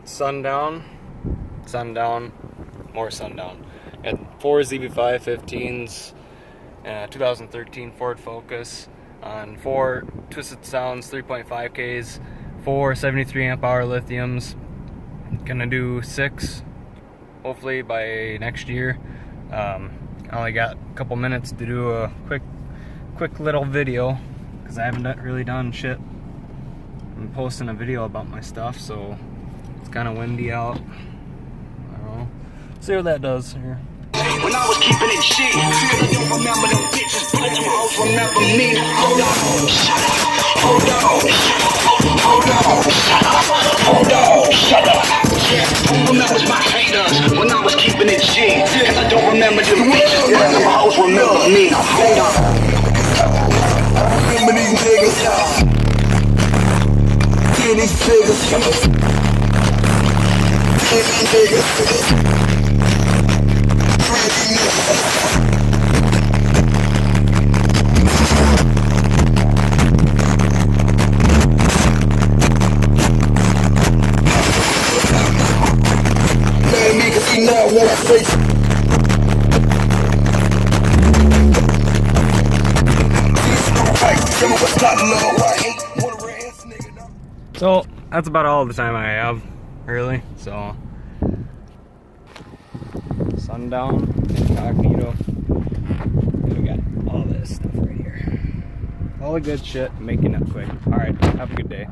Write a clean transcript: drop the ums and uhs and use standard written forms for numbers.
sundown, more sundown. Had 4 Zv5 15s, 2013 Ford Focus on 4 Twisted Sounds 3.5Ks, 4 73 amp hour Lithiums. Gonna do 6 hopefully by next year. I only got a couple minutes to do a quick little video because I haven't really done shit. I'm posting a video about my stuff, so it's kind of windy out. I don't know. See what that does here. When I was keeping it G, I don't remember them bitches, but them hoes remember me. Hold on, shut up, hold on, hold on, shut up, hold on, shut up. Yeah, who remembers my haters when I was keeping it G? Cause I don't remember them bitches, but them hoes remember me. Hold on. Remember these niggas, yeah, these niggas, these niggas. So that's about all the time I have, really. So sundown, incognito. We got all this stuff right here. All the good shit, making it quick. All right, have a good day.